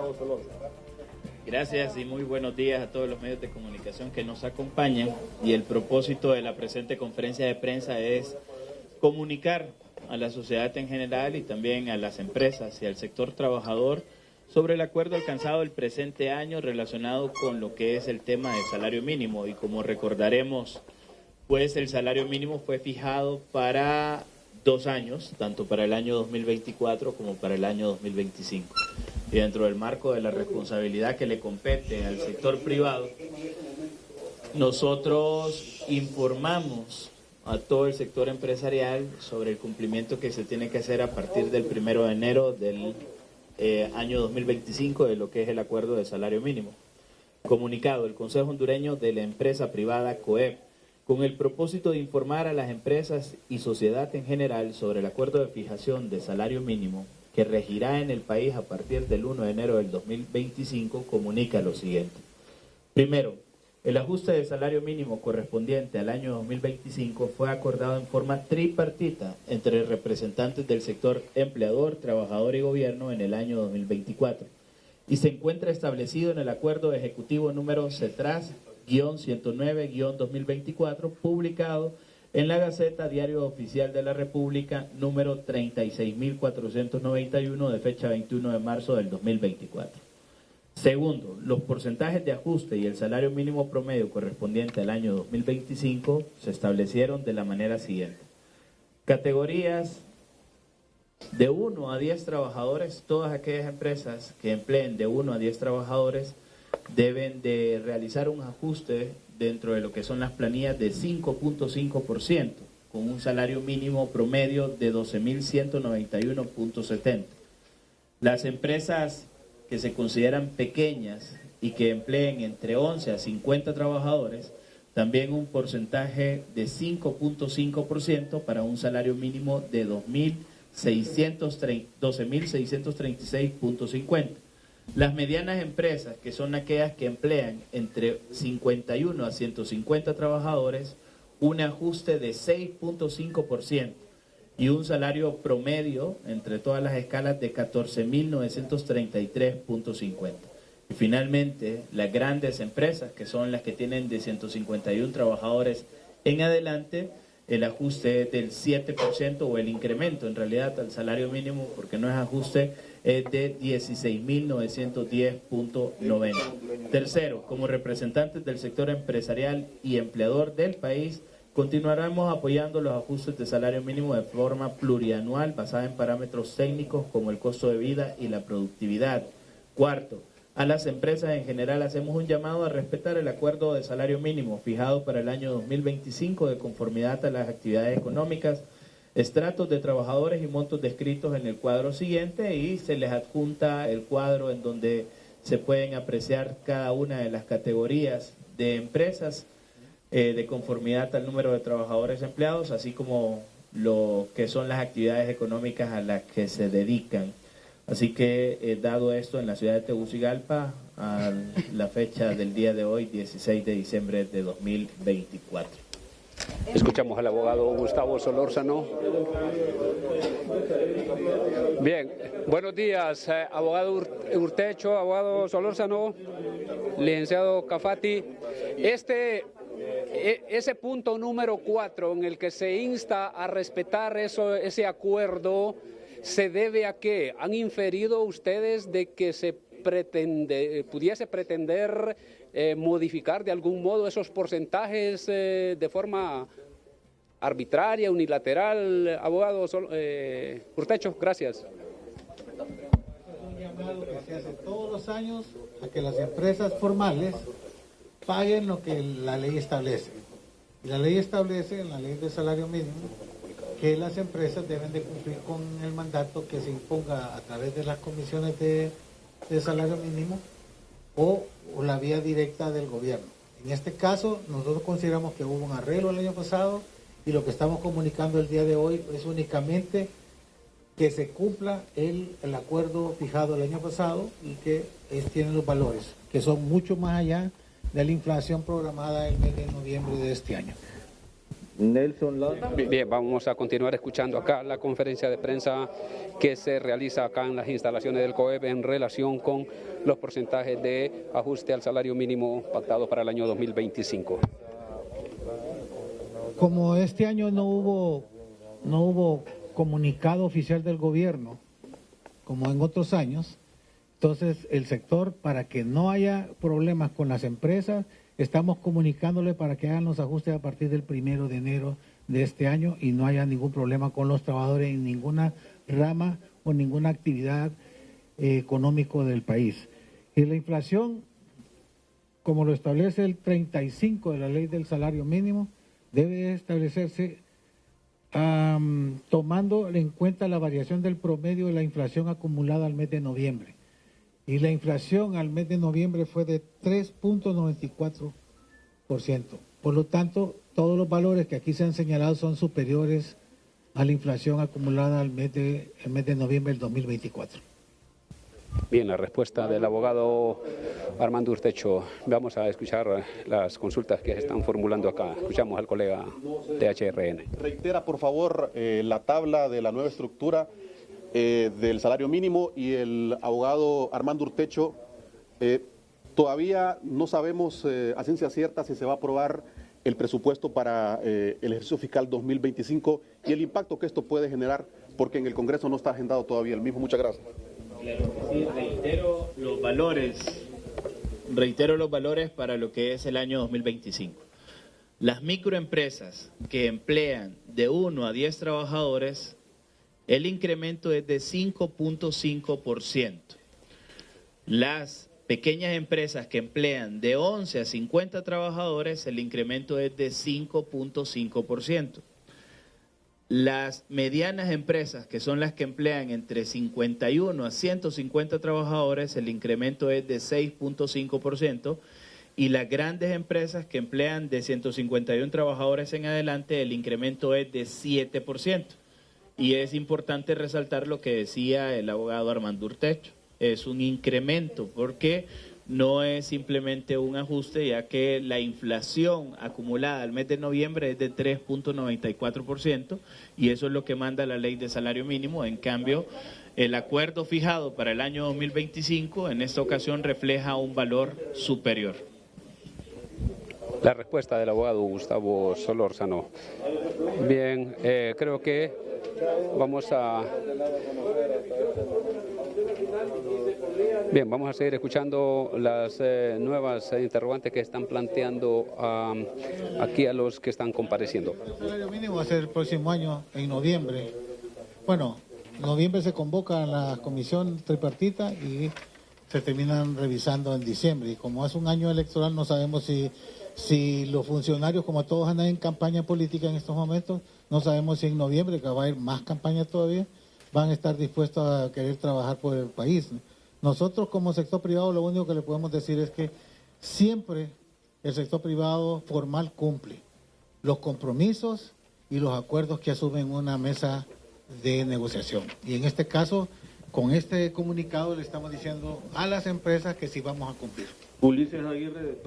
Gustavo Solorza. Gracias y muy buenos días a todos los medios de comunicación que nos acompañan. Y el propósito de la presente conferencia de prensa es comunicar a la sociedad en general y también a las empresas y al sector trabajador sobre el acuerdo alcanzado el presente año relacionado con lo que es el tema del salario mínimo. Y como recordaremos, pues el salario mínimo fue fijado para 2 años, tanto para el año 2024 como para el año 2025. Y dentro del marco de la responsabilidad que le compete al sector privado, nosotros informamos a todo el sector empresarial sobre el cumplimiento que se tiene que hacer a partir del 1 de enero del año 2025 de lo que es el acuerdo de salario mínimo. Comunicado, el Consejo Hondureño de la Empresa Privada COEP, con el propósito de informar a las empresas y sociedad en general sobre el acuerdo de fijación de salario mínimo que regirá en el país a partir del 1 de enero del 2025, comunica lo siguiente. Primero, el ajuste de salario mínimo correspondiente al año 2025 fue acordado en forma tripartita entre representantes del sector empleador, trabajador y gobierno en el año 2024 y se encuentra establecido en el Acuerdo Ejecutivo número CETRAS-109-2024, publicado en la Gaceta Diario Oficial de la República número 36.491 de fecha 21 de marzo del 2024. Segundo, los porcentajes de ajuste y el salario mínimo promedio correspondiente al año 2025 se establecieron de la manera siguiente. Categorías de 1 a 10 trabajadores, todas aquellas empresas que empleen de 1 a 10 trabajadores deben de realizar un ajuste dentro de lo que son las planillas de 5.5%, con un salario mínimo promedio de 12.191.70. Las empresas que se consideran pequeñas y que empleen entre 11 a 50 trabajadores, también un porcentaje de 5.5% para un salario mínimo de 12.636.50. Las medianas empresas, que son aquellas que emplean entre 51 a 150 trabajadores, un ajuste de 6.5% y un salario promedio entre todas las escalas de 14.933.50. Y finalmente, las grandes empresas, que son las que tienen de 151 trabajadores en adelante, el ajuste es del 7% o el incremento en realidad al salario mínimo, porque no es ajuste, es de 16.910.90. Tercero, como representantes del sector empresarial y empleador del país, continuaremos apoyando los ajustes de salario mínimo de forma plurianual basada en parámetros técnicos como el costo de vida y la productividad. Cuarto, a las empresas en general hacemos un llamado a respetar el acuerdo de salario mínimo fijado para el año 2025 de conformidad a las actividades económicas, estratos de trabajadores y montos descritos en el cuadro siguiente, y se les adjunta el cuadro en donde se pueden apreciar cada una de las categorías de empresas de conformidad al número de trabajadores empleados, así como lo que son las actividades económicas a las que se dedican. Así que, dado esto, en la ciudad de Tegucigalpa, a la fecha del día de hoy, 16 de diciembre de 2024. Escuchamos al abogado Gustavo Solórzano. Bien, buenos días, abogado Urtecho, abogado Solórzano, licenciado Cafati. Ese punto número 4 en el que se insta a respetar ese acuerdo, ¿se debe a qué? ¿Han inferido ustedes de que se pudiese pretender modificar de algún modo esos porcentajes de forma arbitraria, unilateral? Abogado Urtecho, gracias. Es un llamado que se hace todos los años a que las empresas formales paguen lo que la ley establece. Y la ley establece, en la ley de salario mínimo, que las empresas deben de cumplir con el mandato que se imponga a través de las comisiones de salario mínimo o la vía directa del gobierno. En este caso, nosotros consideramos que hubo un arreglo el año pasado y lo que estamos comunicando el día de hoy es únicamente que se cumpla el acuerdo fijado el año pasado y que tienen los valores, que son mucho más allá de la inflación programada el mes de noviembre de este año. Nelson Lara. Bien, vamos a continuar escuchando acá la conferencia de prensa que se realiza acá en las instalaciones del COEP en relación con los porcentajes de ajuste al salario mínimo pactado para el año 2025. Como este año no hubo comunicado oficial del gobierno, como en otros años, entonces el sector, para que no haya problemas con las empresas, estamos comunicándole para que hagan los ajustes a partir del 1 de enero de este año y no haya ningún problema con los trabajadores en ninguna rama o ninguna actividad económico del país. Y la inflación, como lo establece el 35 de la ley del salario mínimo, debe establecerse tomando en cuenta la variación del promedio de la inflación acumulada al mes de noviembre. Y la inflación al mes de noviembre fue de 3.94%. Por lo tanto, todos los valores que aquí se han señalado son superiores a la inflación acumulada el mes de noviembre del 2024. Bien, la respuesta del abogado Armando Urtecho. Vamos a escuchar las consultas que se están formulando acá. Escuchamos al colega de HRN. Reitera, por favor, la tabla de la nueva estructura del salario mínimo. Y el abogado Armando Urtecho, todavía no sabemos a ciencia cierta si se va a aprobar el presupuesto para el ejercicio fiscal 2025 y el impacto que esto puede generar, porque en el Congreso no está agendado todavía el mismo. Muchas gracias. Claro que sí, reitero los valores para lo que es el año 2025. Las microempresas que emplean de 1 a 10 trabajadores, el incremento es de 5.5%. Las pequeñas empresas que emplean de 11 a 50 trabajadores, el incremento es de 5.5%. Las medianas empresas, que son las que emplean entre 51 a 150 trabajadores, el incremento es de 6.5%. Y las grandes empresas que emplean de 151 trabajadores en adelante, el incremento es de 7%. Y es importante resaltar lo que decía el abogado Armando Urtecho. Es un incremento porque no es simplemente un ajuste, ya que la inflación acumulada al mes de noviembre es de 3.94% y eso es lo que manda la ley de salario mínimo. En cambio, el acuerdo fijado para el año 2025 en esta ocasión refleja un valor superior. La respuesta del abogado Gustavo Solórzano. Bien, creo que vamos a seguir escuchando las nuevas interrogantes que están planteando aquí a los que están compareciendo. El salario mínimo va a ser el próximo año, en noviembre. Bueno, en noviembre se convoca la comisión tripartita y se terminan revisando en diciembre. Y como es un año electoral, no sabemos si los funcionarios, como todos andan en campaña política en estos momentos, no sabemos si en noviembre, que va a haber más campaña todavía, van a estar dispuestos a querer trabajar por el país. Nosotros como sector privado lo único que le podemos decir es que siempre el sector privado formal cumple los compromisos y los acuerdos que asumen una mesa de negociación. Y en este caso, con este comunicado le estamos diciendo a las empresas que sí vamos a cumplir. Ulises Aguirre.